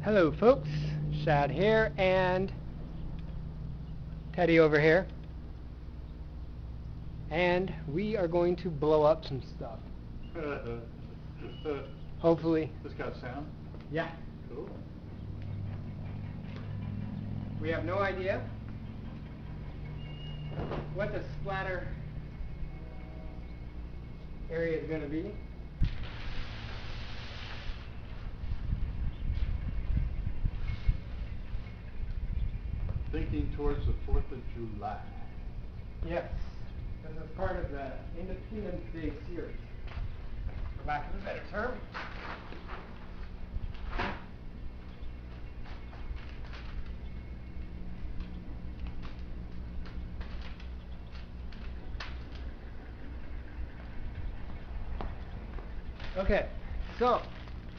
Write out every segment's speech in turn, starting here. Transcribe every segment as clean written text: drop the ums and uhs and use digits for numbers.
Hello folks, Shad here and Teddy over here, and we are going to blow up some stuff. Hopefully. This got sound? Yeah. Cool. We have no idea what the splatter area is going to be. Thinking towards the 4th of July. Yes, this is part of the Independence Day series, for lack of a better term. Okay, so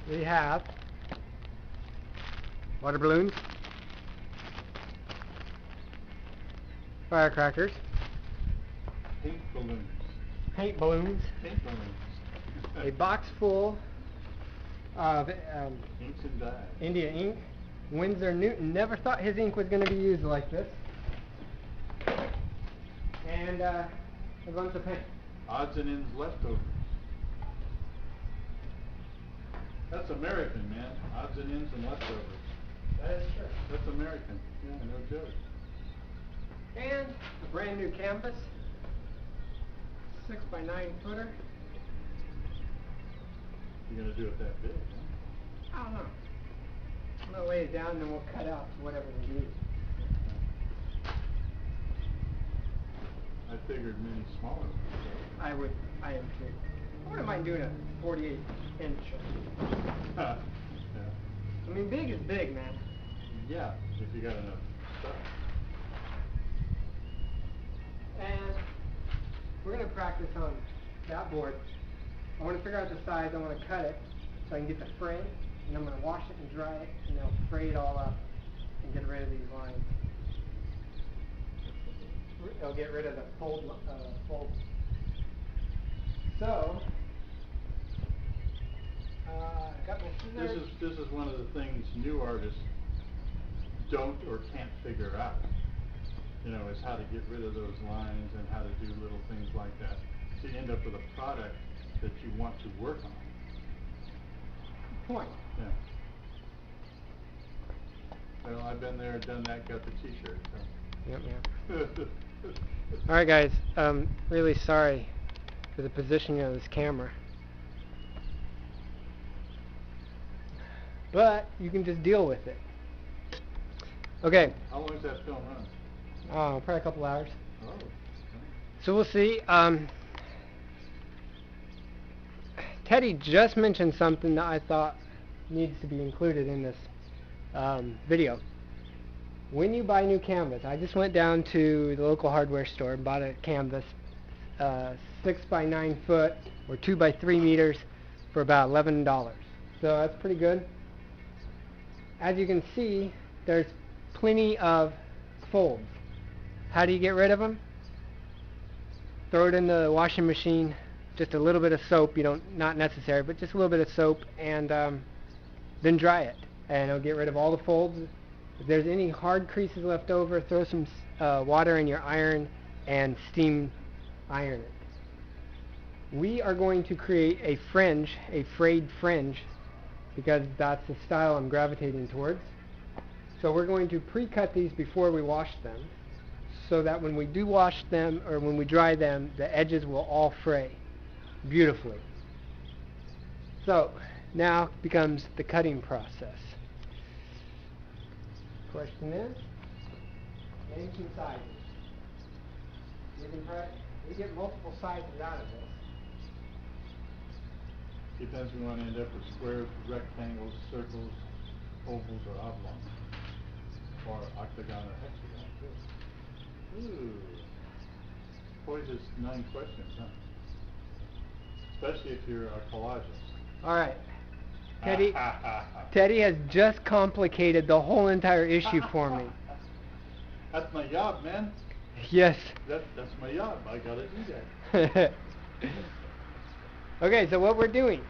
we have water balloons, firecrackers, Paint balloons. paint balloons, Paint balloons. a box full of Inks and dyes. India ink. Winsor Newton never thought his ink was going to be used like this. And a bunch of paint. Odds and ends leftovers. That's American, man. Odds and ends and leftovers. That is true. That's American. Yeah, no joke. And a brand new canvas, 6x9 footer. You're gonna do it that big, huh? I don't know. I'm gonna lay it down and then we'll cut out whatever we need. I figured many smaller ones. I am too. I wouldn't mind doing a 48 inch. Yeah. I mean, big is big, man. Yeah, if you got enough stuff. And we're going to practice on that board. I want to figure out the size. I want to cut it so I can get the fray, and I'm going to wash it and dry it, and then I'll fray it all up and get rid of these lines. It'll get rid of the folds. So, got my scissors. This is one of the things new artists don't or can't figure out. You know, is how to get rid of those lines and how to do little things like that. So you end up with a product that you want to work on. Good point. Yeah. Well, I've been there, done that, got the t-shirt. So. Yep. Alright guys, really sorry for the positioning of this camera. But you can just deal with it. Okay. How long does that film run? Probably a couple hours. Oh. Okay. So we'll see. Teddy just mentioned something that I thought needs to be included in this video. When you buy new canvas, I just went down to the local hardware store and bought a canvas, 6x9 foot or 2x3 meters for about $11. So that's pretty good. As you can see, there's plenty of folds. How do you get rid of them? Throw it in the washing machine, just a little bit of soap, not necessary, but just a little bit of soap, and then dry it. And it'll get rid of all the folds. If there's any hard creases left over, throw some water in your iron and steam iron it. We are going to create a fringe, a frayed fringe, because that's the style I'm gravitating towards. So we're going to pre-cut these before we wash them, so that when we do wash them, or when we dry them, the edges will all fray beautifully. So now becomes the cutting process. Question is, name some sizes. We get multiple sizes out of this. Depends if we want to end up with squares, rectangles, circles, ovals, or oblongs. Or octagon or hexagon, too. Ooh. Boy, just 9 questions, huh? Especially if you're a collagist. Alright. Teddy has just complicated the whole entire issue for me. That's my job, man. Yes. That's my job. I gotta do that. Okay, so what we're doing,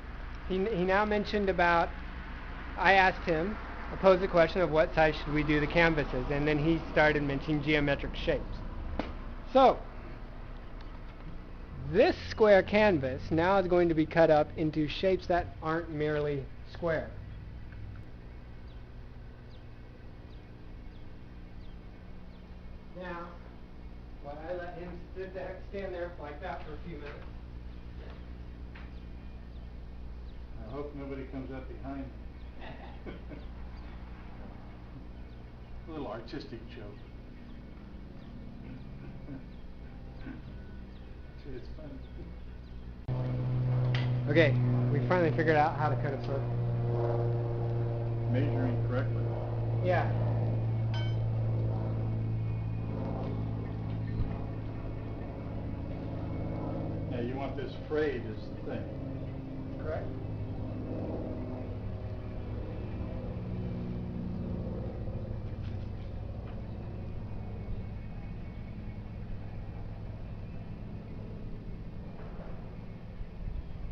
he now mentioned about, I asked him, posed the question of what size should we do the canvases, and then he started mentioning geometric shapes. So, this square canvas now is going to be cut up into shapes that aren't merely square. Now, while I let him stand there like that for a few minutes. I hope nobody comes up behind me. A little artistic joke. It's fun. Okay, we finally figured out how to cut a circle. Measuring correctly. Yeah. Now you want this frayed is the thing. Correct.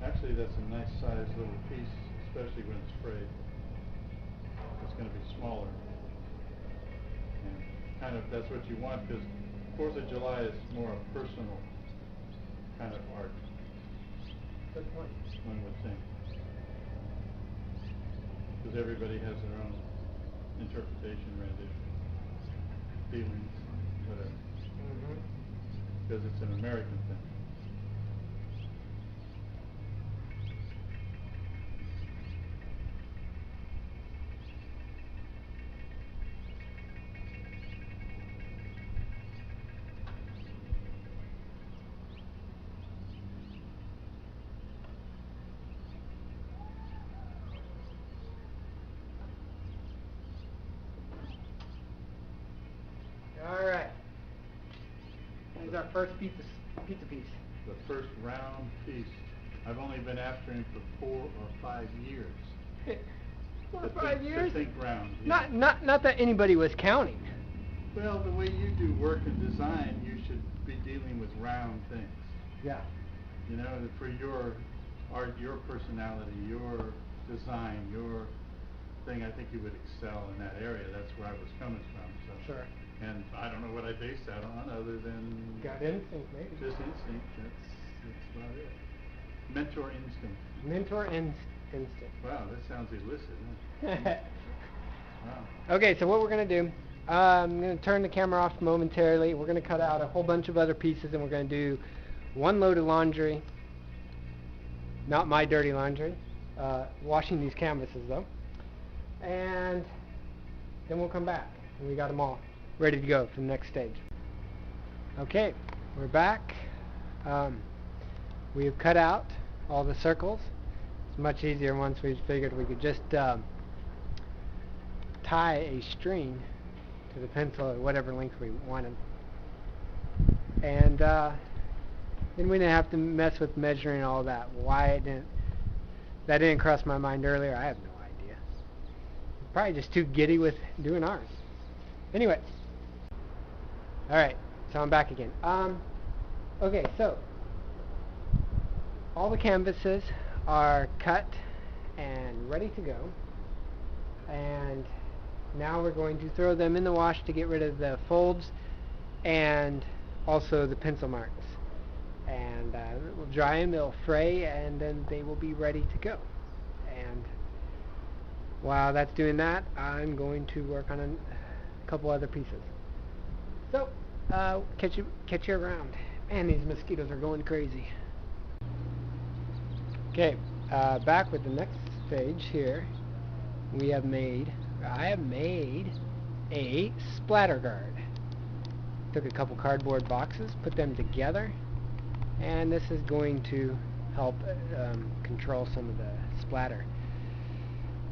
Actually, that's a nice sized little piece, especially when it's frayed. It's going to be smaller. And kind of, that's what you want, because 4th of July is more a personal kind of art. Good point. One would think. Because everybody has their own interpretation, rendition, feelings, whatever. Because it's an American thing. All right. Here's our first pizza piece. The first round piece. I've only been after him for 4 or 5 years. 4 or 5 years? To think round. Yeah. Not that anybody was counting. Well, the way you do work and design, you should be dealing with round things. Yeah. You know, for your art, your personality, your design, your thing, I think you would excel in that area. That's where I was coming from. So. Sure. And I don't know what I based that on other than... Got instinct, maybe. Just instinct. That's about it. Mentor instinct. Mentor instinct. Wow, that sounds illicit, huh? Wow. Okay, so what we're going to do, I'm going to turn the camera off momentarily. We're going to cut out a whole bunch of other pieces, and we're going to do one load of laundry. Not my dirty laundry. Washing these canvases, though. And then we'll come back, and we got them all ready to go for the next stage. Okay, we're back. We have cut out all the circles. It's much easier once we figured we could just tie a string to the pencil at whatever length we wanted. And then we didn't have to mess with measuring all that. That didn't cross my mind earlier. I have no idea. Probably just too giddy with doing ours. Anyway. Alright, so I'm back again. Okay, so all the canvases are cut and ready to go. And now we're going to throw them in the wash to get rid of the folds and also the pencil marks. And we'll dry them, they'll fray, and then they will be ready to go. And while that's doing that, I'm going to work on a couple other pieces. So, catch you around. Man, these mosquitoes are going crazy. Okay, back with the next stage here. I have made a splatter guard. Took a couple cardboard boxes, put them together, and this is going to help control some of the splatter.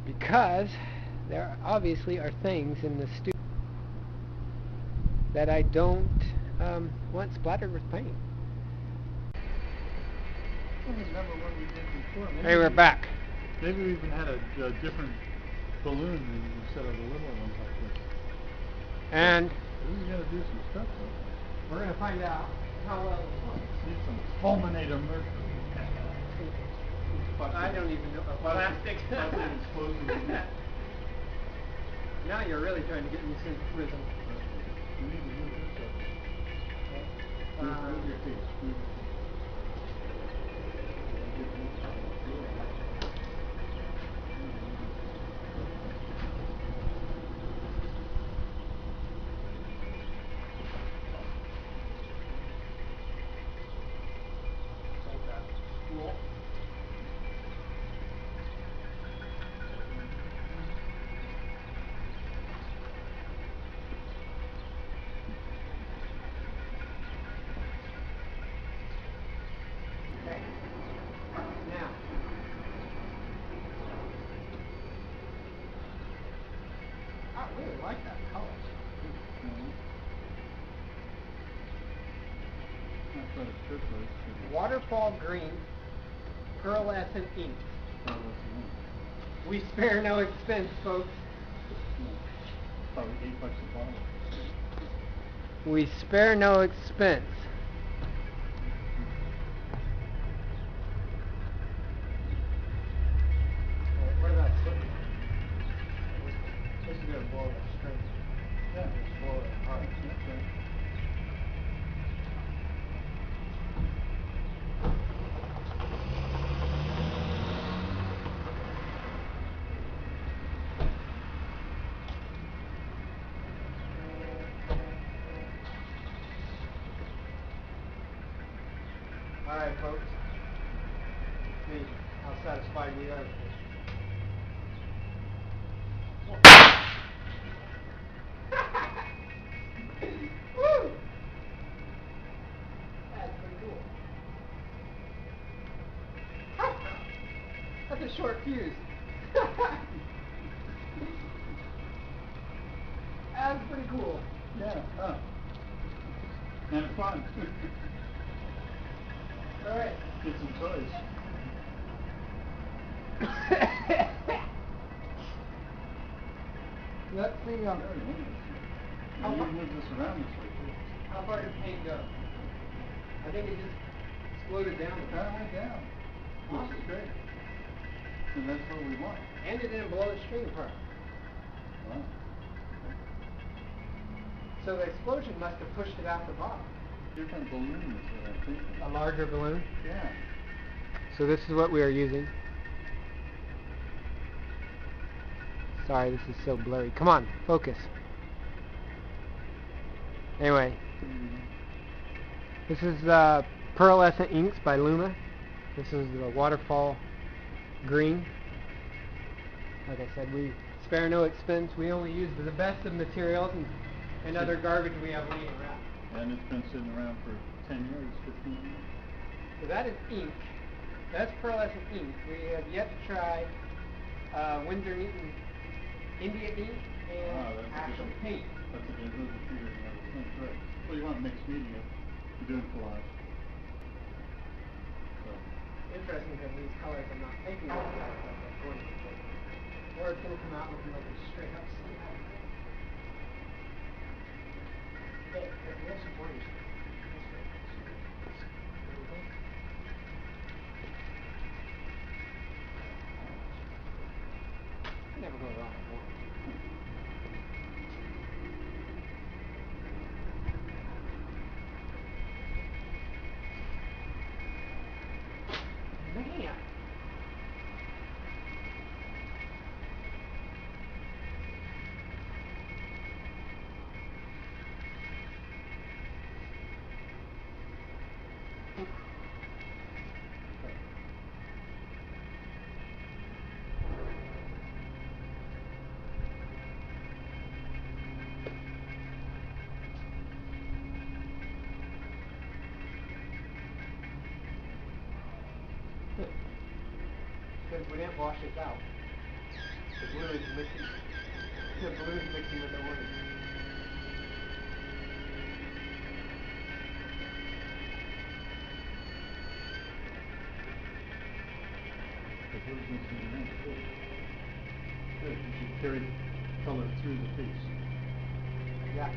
Because there obviously are things in the studio that I don't want splattered with paint. I don't remember what we did before. Hey, we're back. Maybe we even had a different balloon instead of the little ones like this. And We're going to do some stuff though. we're going to find out how well it works. Need some fulminator mercury. I don't even know. Plastic. Plastic explosive. Now you're really trying to get me rhythm. You need to move this up. Move your feet. Move your feet. Cool. Okay. Now. I really like that color. That's what it's turquoise. Waterfall green, pearlescent ink. We spare no expense, folks. Probably $8 a bottle. We spare no expense. What about slipping? This is going to blow the string. Yeah. Just blow it apart. Okay. Alright, folks. Let's see how satisfied we are with this. Woo! That's pretty cool. That's a short fuse. That's pretty cool. Yeah, huh. And fun. Alright. Get some toys. Let's see. Very interesting. How And you far- move this around this way too. How far did paint go? I think it just exploded down. That went down. Which is great. And that's what we want. And it didn't blow the string apart. Wow. So the explosion must have pushed it out the bottom. Different balloon is what I'm thinking. A larger balloon? Yeah. So this is what we are using. Sorry, this is so blurry. Come on, focus. Anyway, this is Pearlescent Inks by Luma. This is the waterfall green. Like I said, we spare no expense. We only use the best of materials and other garbage we have laying around. And it's been sitting around for 10 years, 15 years. So that is ink. That's pearlescent ink. We have yet to try Windsor Newton India ink and That's actual a good, paint. That's a good move to figure out. That's right. Well, you want mixed media. You're doing collage. So. Interesting because these colors I'm not thinking of like going to paint. Or it's going to come out looking like a straight up slate. Hey, we have some orange. Never go wrong with orange. Man. Because we didn't wash this out. The blue is mixing. The blue is mixing with the orange. The blue's mixing it in. Good. Good. You should carry color through the piece. Yeah.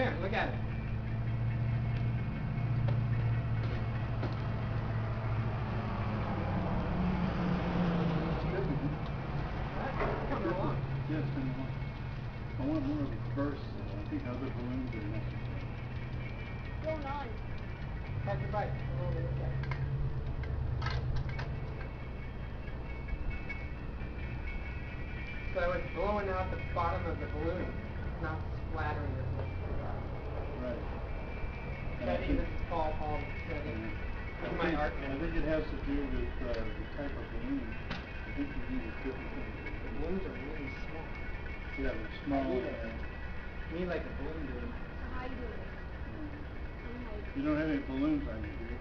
here, look at it. Coming along. Yeah, it's coming along. I want more of a burst. I think other balloons are necessary. Going on. Catch your bite. Come over this way. So it's blowing out the bottom of the balloon. It's not splattering as much. Right. Teddy, this is Paul. Teddy. This is my art man. I think it has to do with the type of balloon. I think you need a different thing. The balloons are really small. Yeah, they're small. You need like a balloon balloon. How you doing? You don't have any balloons on you, do you?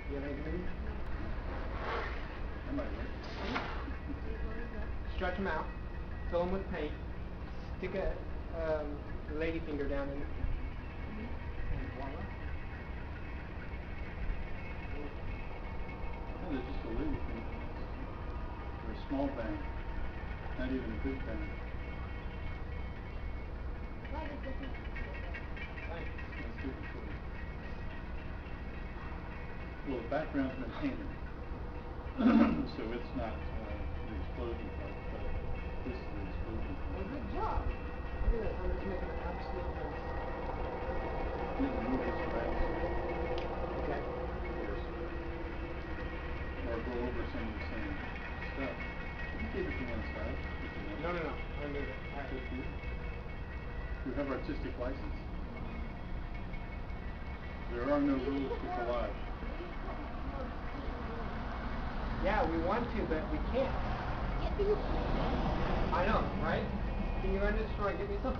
You have any balloons? I might like. Stretch them out. Fill them with paint. Stick a lady finger down in it. And voila. Oh, they're just a little thing. They're a small band. Not even a big band. Thanks. That's super cool. Well, the background's been painted. So it's not the explosion part, but this is the explosion part. Well, good job. Look at this. I'm just making an absolute mess. You can move this around. Okay. Of course. Or go over some of the same stuff. You can keep it to one side. if you want. No. I'm moving. All right. Just move. We have artistic license. There are no rules to collage. Yeah, we want to, but we can't. I know, right? Can you run this store and get me some?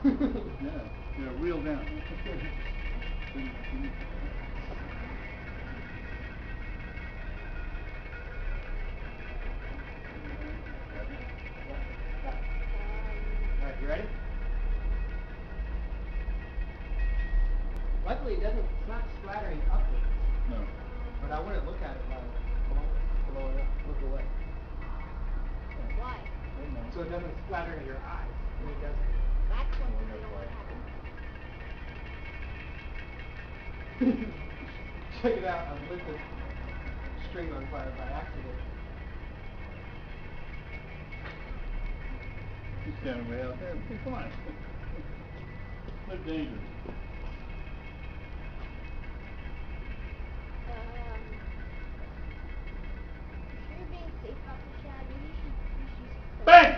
Yeah, reel down. Alright, you ready? Luckily, it's not splattering upwards. No. But I want to look at it while blow it up. Look away. Why? So it doesn't splatter in your eyes. And it doesn't. That's when we don't want to happen. Check it out. I lit this string on fire by accident. He's standing way out there. Be fine. No danger. If you're being safe out the shadow, you should Bang!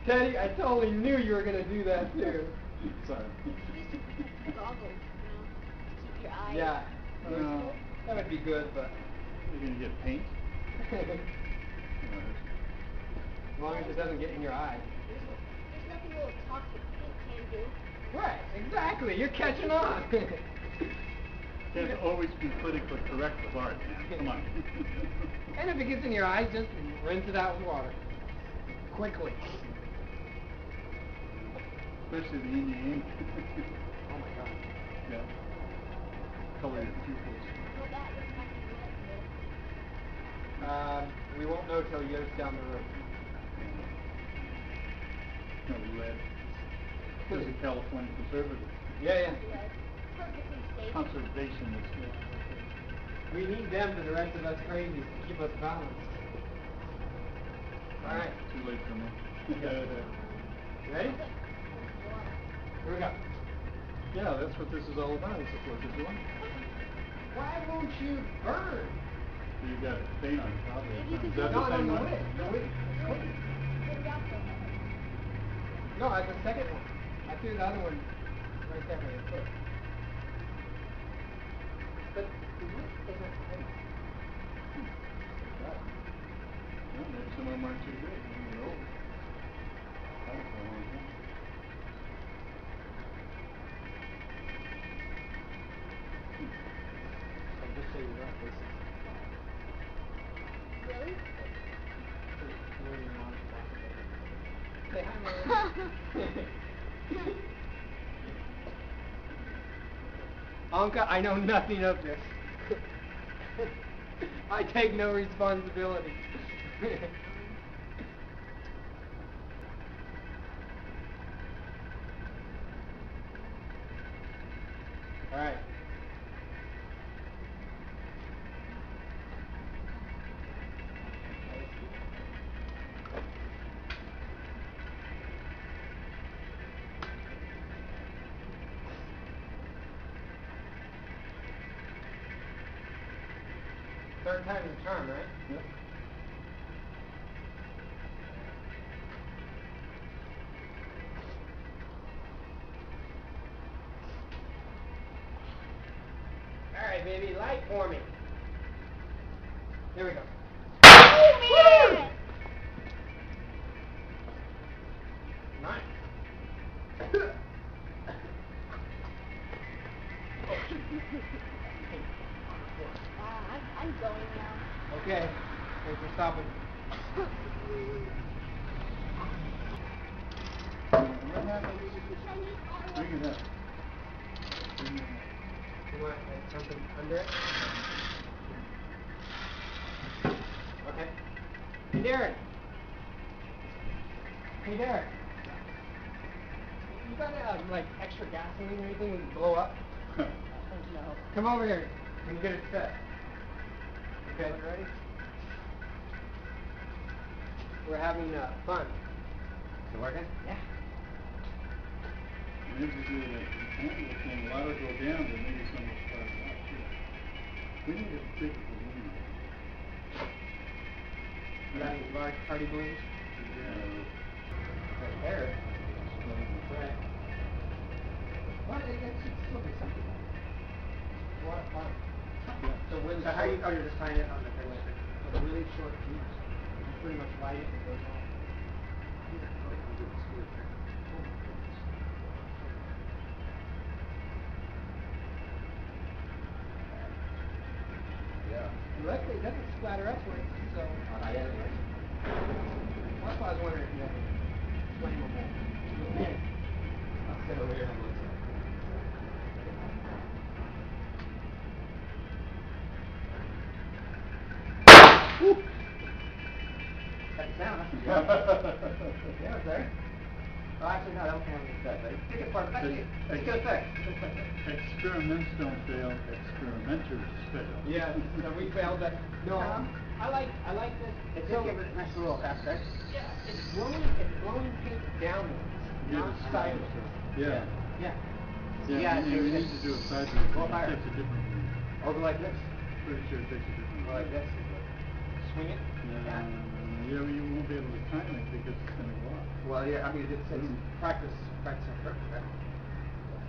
Teddy, I totally knew you were going to do that too. Sorry. goggles, keep your eyes. Yeah. No. That would be good, but You're going to get paint? as long as it doesn't get in your eye. There's nothing a little toxic paint can do. Right, exactly. You're catching on. Can't always be politically correct with art, man. Come on. And if it gets in your eye, just rinse it out with water. Quickly. Especially the yin yang. Oh my god. Yeah. Color your pupils. Well, that was not We won't know till years down the road. No lead. There's a California conservative. Yeah. perfectly safe. Conservationist. We need them for the rest of us crazies to keep us balanced. Alright. Too late for me. You ready? Here we go. Yeah, that's what this is all about, is the 4th of July. Why won't you burn? You got paint on top of it. You can Is that No, the same no, one? wait. No, wait. Put it out there. No, that's the second one. I threw the other one right there for your foot. But the wood doesn't hurt. Right. Well, maybe some of them aren't too good when they're old. I don't know. I'll just say you're right. This is Really? really monstrous. Say hi, Mom. Anka, I know nothing of this. I take no responsibility. Alright. Third time's the charm, right? Yep. Alright, baby, light for me. There we go. Oh, man! Nice. Wow, I'm going now. Okay. Thanks for stopping. Bring it up. Bring it up. You want something under it? Okay. Hey, Derek. Hey, Derek. You got like extra gasoline or anything we can blow up? No. Come over here and get it set. Okay. Ready? We're having fun. Is it working? Yeah. Maybe do the angle thing, a lot will go down, but maybe some will start out too. We need a big balloon. You got any large party balloons? Yeah. Right there. Right. Well, it should still be something. A lot of fun. So how you? Oh, you're just tying it on the thing with a really short fuse. You pretty much light it and it goes off. Yeah. Luckily, it doesn't splatter upwards, so. Not yet, anyway. That's why I was wondering if you had flammable. I'll sit over here and look. Woo! That's the sound, huh? Yeah, it's there. Oh, actually, no, that was one of the best. Take it apart. Actually, it's good effect. Experiments don't fail, experimenters fail. Yeah, so we failed that. No, I like this. It did give it a nice little effect, right? Yeah, it's blowing paint downwards, not sideways. Yeah. Yeah. Yeah, you need to do it sideways. It takes a different one. Or go like this. Pretty sure it takes a different Or one. like this. Swing it. Yeah, you won't be able to time it because it's going to go off. Well, yeah, I mean, it's practice and perfect, right?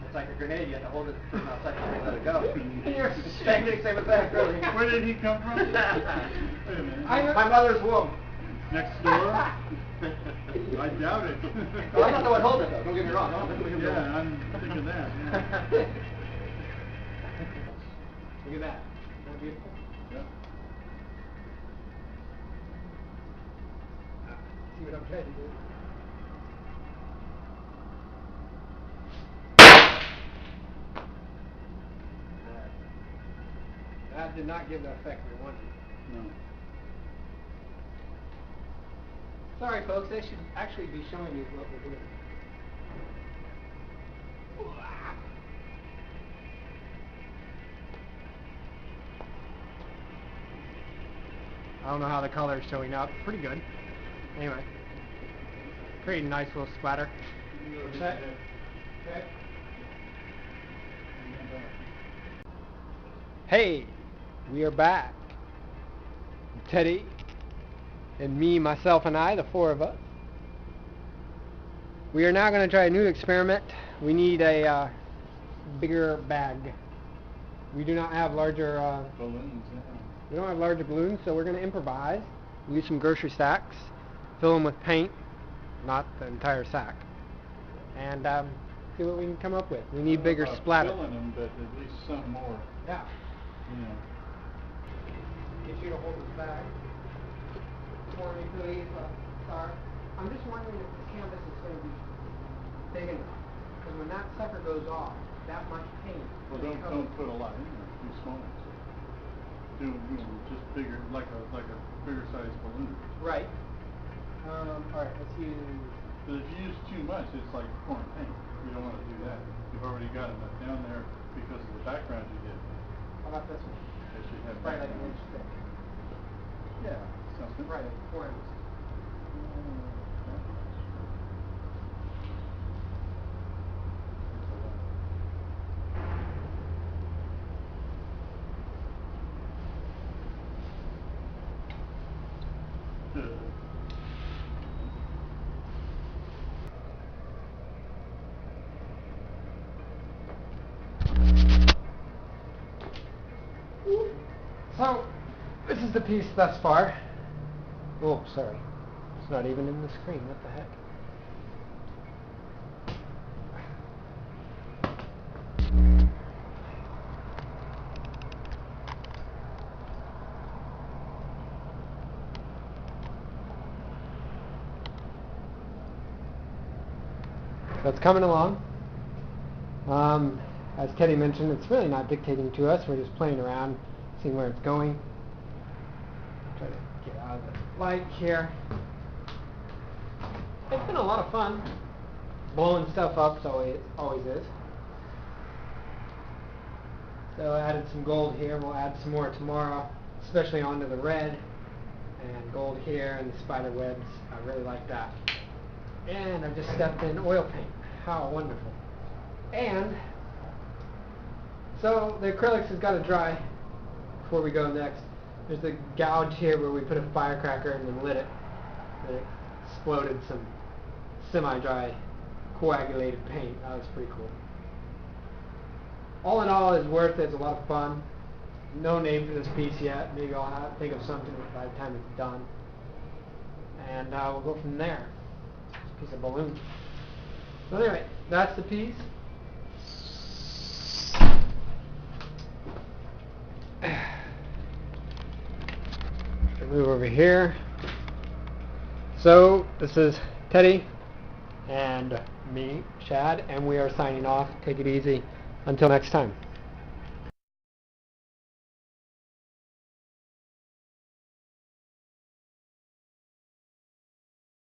It's like a grenade, you have to hold it for about a second and let it go. And you're standing, same effect, really. Where did he come from? Wait a minute. My mother's womb. Next door? I doubt it. Well, I'm not the one holding it, though, don't get me wrong. Yeah, I'm thinking that. Yeah. Look at that. Isn't that beautiful? Yeah. See what I'm trying to do? That did not give the effect we wanted. No. Sorry, folks. They should actually be showing you what we're doing. I don't know how the color is showing up. Pretty good. Anyway, creating a nice little splatter. Okay. Hey, we are back. Teddy and me, myself, and I, the four of us. We are now going to try a new experiment. We need a bigger bag. We do not have larger. Balloons, yeah. We don't have larger balloons, so we're going to improvise. Use some grocery sacks, fill them with paint, not the entire sack, and see what we can come up with. We need bigger splatter. Filling them, but at least some more. Yeah. You know. Get you to hold this bag for me, please. Sorry. I'm just wondering if the canvas is going to be big enough, because when that sucker goes off, that much paint. Well, don't put a lot in there. Too small. Do just bigger, like a bigger size balloon. Right. All right. Let's use. But if you use too much, it's like pouring paint. You don't want to do that. You've already got enough down there. because of the background you get. How about this one? It should have Probably like an background. inch thick. Yeah, sounds good. Right, like 4 inches. So, this is the piece thus far. Oh, sorry. It's not even in the screen. What the heck? So it's coming along. As Teddy mentioned, it's really not dictating to us. We're just playing around, seeing where it's going. Try to get out of the light here. It's been a lot of fun. Blowing stuff up, so it always is. So I added some gold here. We'll add some more tomorrow, especially onto the red. And gold here and the spider webs. I really like that. And I've just stepped in oil paint. How wonderful. And so the acrylics has got to dry before we go next. There's the gouge here where we put a firecracker and then lit it. And it exploded some semi-dry coagulated paint. That was pretty cool. All in all, it's worth it. It's a lot of fun. No name for this piece yet. Maybe I'll think of something by the time it's done. And we'll go from there. Piece of balloon. So anyway, that's the piece. Move over here. So this is Teddy and me, Shad, and we are signing off. Take it easy. Until next time.